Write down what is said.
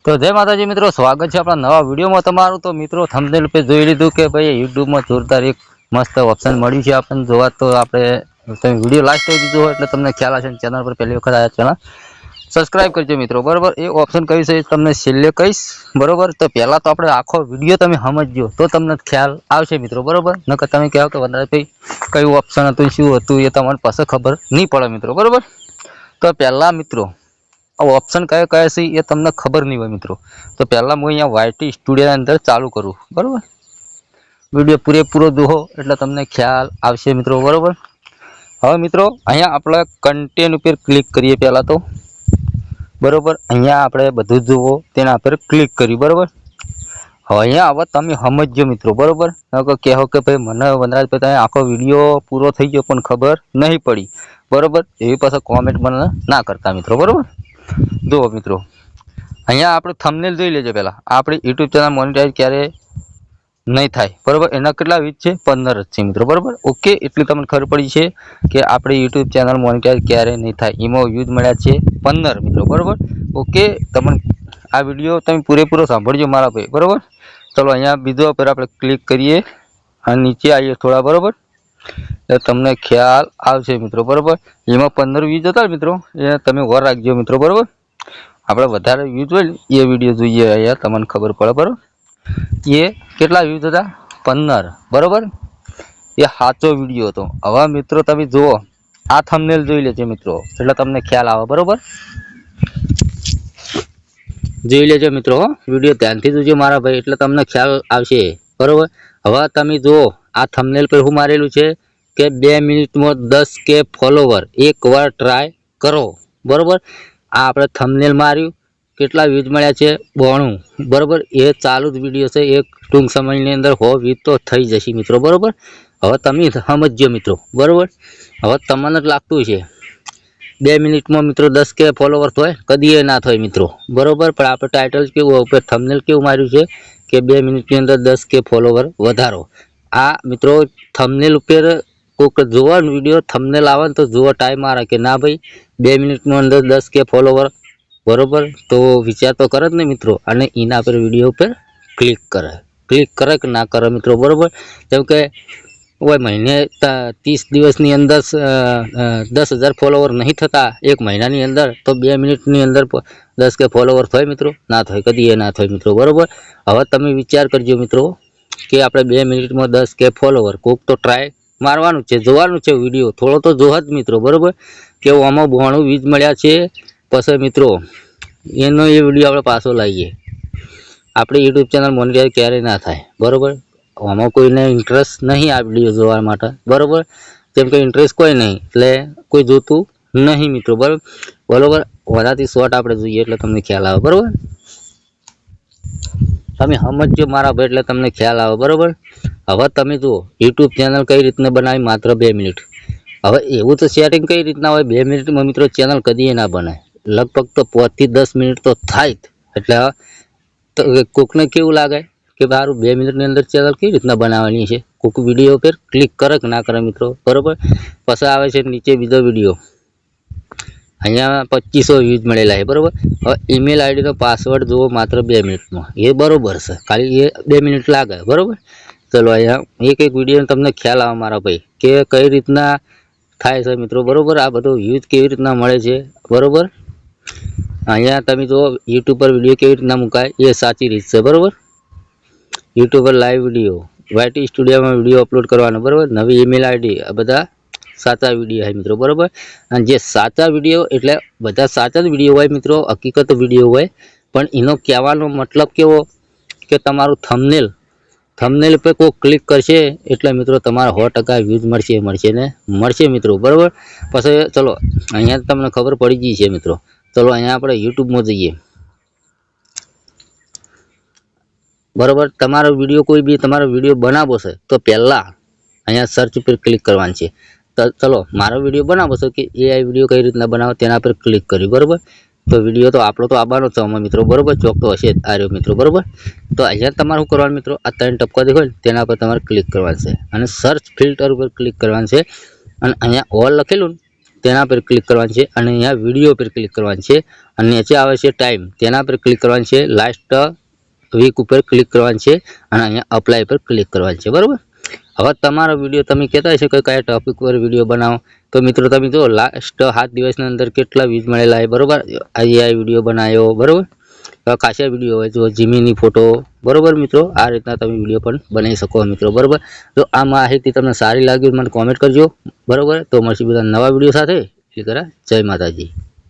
તો જય માતાજી મિત્રો, સ્વાગત છે આપણા નવા વિડીયોમાં તમારું। તો મિત્રો થંબનેલ पे જોઈ લીધું કે ભાઈ યુટ્યુબમાં જોરદાર એક મસ્ત ઓપ્શન મળ્યું છે આપણને જોવા। તો આપણે તમે વિડીયો લાસ્ટ સુધી દીધો હોય એટલે તમને ખ્યાલ હશે। ચેનલ પર પહેલી વખત આવ્યા ચેનલ સબસ્ક્રાઇબ કરજો મિત્રો, બરાબર। એ ઓપ્શન કયું છે તમને છેલ્લે કહીશ, બરાબર। તો પહેલાં તો આપણે આખો વિડીયો તમે સમજજો તો તમને ખ્યાલ આવશે મિત્રો, બરાબર। નકર તમે કહો કે વધારે ભાઈ કયું ઓપ્શન હતું, શું હતું, એ તમને પાસે ખબર નહીં પડે મિત્રો, બરાબર। તો પહેલાં મિત્રો ऑप्शन कया कया से ये तमने खबर नहीं हो मित्रों। तो पहला मैं अँ YT स्टूडियो अंदर चालू करूँ, बराबर। वीडियो पूरेपूरो जुओ एटले तमने ख्याल आवशे मित्रों, बराबर। हवे मित्रों अहींया आपणे कंटेंट पर क्लिक करिए पहला तो, बराबर। अहींया आपणे बधुं जुओ तेना पर क्लिक करी, बराबर। हवे अहींया आवे तमे समजजो मित्रों, बराबर। कहो कि भाई मने वनराजभाई तमे आखो विडियो पूरो थई गयो पण खबर नहीं पड़ी, बराबर। एवी पाछा कॉमेंट मने ना करता मित्रों, बराबर। जो मित्रों अहींया आपणे थंबनेल जोई लेजो। पहला आपणी यूट्यूब चेनल मोनेटाइज क्यारे नहीं थाय, बराबर। एना केटला व्यूज छे 15 ज छे मित्रों, बराबर। ओके, एटली तमने खबर पड़ी छे कि आपणी यूट्यूब चेनल मोनेटाइज क्यारे नहीं थाय। एमां व्यूज मळ्या छे 15 मित्रों, बराबर। ओके, तमने आ विडियो तमे पूरेपूरो सांभळजो मारा भाई, बराबर। चलो अहींया बीजो पर आपणे क्लिक करिए अने नीचे आवीए थोड़ा, बराबर। तो तमने ख्याल आवशे मित्रों, बराबर। एमां 15 व्यूज हता मित्रों, ए तमे वर राखजो मित्रों, बराबर। આપણે વધારે વ્યૂઝ હોય એ વિડીયો જોઈએ, અહીંયા તમને ખબર પડે, બરાબર। એ કેટલા વ્યૂઝ હતા 15, બરાબર। એ સાચો વિડીયો હતો। હવે મિત્રો તમે જુઓ આ થંબનેલ જોઈ લેજો મિત્રો, એટલે તમને ખ્યાલ આવે, બરાબર। જોઈ લેજો મિત્રો, વિડીયો ધ્યાનથી જોજો મારા ભાઈ, એટલે તમને ખ્યાલ આવશે, બરાબર। હવે તમે જુઓ આ થંબનેલ પર શું મારેલું છે કે 2 મિનિટમાં 10K ફોલોવર એકવાર ટ્રાય કરો, બરાબર। आ आपणे थंबनेल मार्યું, કેટલા વ્યૂઝ મળ્યા છે 92, બરાબર। એ ચાલુ જ વિડીયો છે, એક ટૂંક સમયની અંદર 100 વ્યૂઝ તો થઈ જશે મિત્રો, બરાબર। હવે તમે સમજજો મિત્રો, બરાબર। હવે તમને જ લાગતું છે 2 મિનિટમાં મિત્રો 10K ફોલોવર થાય, કદી એ ના થાય મિત્રો, બરાબર। પણ આપણે ટાઇટલ કેવું ઉપર થંબનેલ કેવું માર્યું છે કે 2 મિનિટની અંદર 10K ફોલોવર વધારો। આ મિત્રો થંબનેલ ઉપર कोई जोवा वीडियो थंबनेल आवे तो जोवा टाइम आ रहा कि ना भाई 2 मिनिट में अंदर 10K फॉलोवर, बराबर। तो विचार तो करे ने मित्रों, अने इना पर वीडियो पर क्लिक करे कि ना करे मित्रों, बराबर। जेम के वह महीने 30 दिवसनी अंदर 10,000 फॉलोवर नहीं थता एक महीना नी अंदर, तो 2 मिनिटनी अंदर 10K फॉलोवर थाय मित्रों, ना थाय, कदी ना थाय मित्रों, बराबर। हवे तमे विचार करजो मित्रों कि आपणे 2 मिनिट में 10K फॉलोवर कोक तो ट्राय मारवानुं छे, जोवानुं छे विडियो, थोड़ो तो जोहा ज मित्रों, बराबर। के आमां 92 व्यूज मळ्या छे, पछी मित्रों एनो ए विडियो आपणे पाछो लावीए। आपणे यूट्यूब चेनल मोनेटाइज क्यारे ना थाय, बराबर। आमां कोईने इंटरेस्ट नहीं आ विडियो जोवा माटे, बराबर। जेम के इंटरेस्ट कोई नहीं एटले कोई जोतुं नहीं मित्रों, बराबर। वधारथी शॉर्ट आपणे जोईए एटले तमने ख्याल आवे, बराबर। તમે સમજો મારા ભાઈ, એટલે તમને ખ્યાલ આવે, બરાબર। હવે તમે જુઓ યુટ્યુબ ચેનલ કઈ રીતના બનાવી માત્ર 2 મિનિટ। હવે એવું તો સેટિંગ કઈ રીતના હોય 2 મિનિટમાં મિત્રો ચેનલ કદી ના બને, લગભગ તો 5 થી 10 મિનિટ તો થાય જ। એટલે કોકને કેવું લાગે કે મારું 2 મિનિટની અંદર ચેનલ કેવી રીતના બનાવવાની છે, કોક વિડીયો પર ક્લિક કરે કે ના કરે મિત્રો, બરાબર। પછી આવે છે નીચે બીજો વિડીયો, અહીંયા 2500 व्यूज મળેલા है, बराबर। હવે ईमेल आईडी નો पासवर्ड जुओ मात्र 2 मिनिटમાં, ये बराबर है, खाली ये 2 मिनिट लागे, बराबर। चलो अहींया एक विडियो तमने ख्याल आवे मारा भाई के कई रीतना थाय छे मित्रों, बराबर। आ बधो व्यूज केवी रीतना मळे छे, बराबर। अहींया तमे जो यूट्यूब पर विडियो केवी रीतना मुकाय ये साची रीत छे, बराबर। यूट्यूब पर लाइव विडियो YT स्टूडियो में विडियो अपलोड करवानो, बराबर। नवी ईमेल आईडी आ बधा साचा विडियो है मित्रों, बराबर। अने जे साचा विडियो एटले बधा साचा ज विडियो होय मित्रों, हकीकत विडियो होय, पण एनो कहेवानो मतलब केवो के तमारुं थंबनेल पे कोई क्लिक करशे एटले मित्रों तमारा 100% व्यूज मळशे मित्रों, बराबर। पछी चलो अहींया तमने खबर पड़ी गई छे मित्रों। चलो अहींया आपणे यूट्यूब में जईए, बराबर। तमारो विडियो कोई भी तमारो विडियो बनावो छे तो पहला अहींया सर्च पर क्लिक करवानुं छे। तो चलो मारो विडियो बनावो छे कि AI विडियो कई रीतना बनावो तेना पर क्लिक करी, बराबर। तो विडियो तो आपणो तो आववानो ज छे मित्रों, बराबर। चोक तो हशे ज आ रह्यो मित्रों, बराबर। तो अहींया तमारे शुं करवानुं मित्रों, आ 3 टपका देखाय तेना पर तमारे क्लिक करवानुं छे अने सर्च फिल्टर पर क्लिक करवानुं छे अने अहींया ऑल लखेलुं તેના પર ક્લિક કરવાનું છે અને અહીંયા વિડીયો પર ક્લિક કરવાનું છે અને નીચે આવે છે ટાઈમ, તેના પર ક્લિક કરવાનું છે. લાસ્ટ વીક ઉપર ક્લિક કરવાનું છે અને અહીંયા અપ્લાય પર ક્લિક કરવાનું છે. બરાબર. હવે તમારો વિડીયો તમે કહેતા હશો કે કયા ટોપિક પર વિડીયો બનાવો, તો મિત્રો તમે જો લાસ્ટ 7 દિવસની અંદર કેટલા વ્યૂઝ મળેલા છે. બરાબર. આજે આ વિડીયો બનાવ્યો. બરાબર. ખાસા વિડીયો હોય જો જીમીની ફોટો. બરાબર મિત્રો, આ રીતના તમે વિડીયો પણ બનાવી શકો મિત્રો. બરાબર. તો આ માહિતી તમને સારી લાગી મને કોમેન્ટ કરજો. બરાબર. તો મળશું બધા નવા વિડીયો સાથે. જય માતાજી.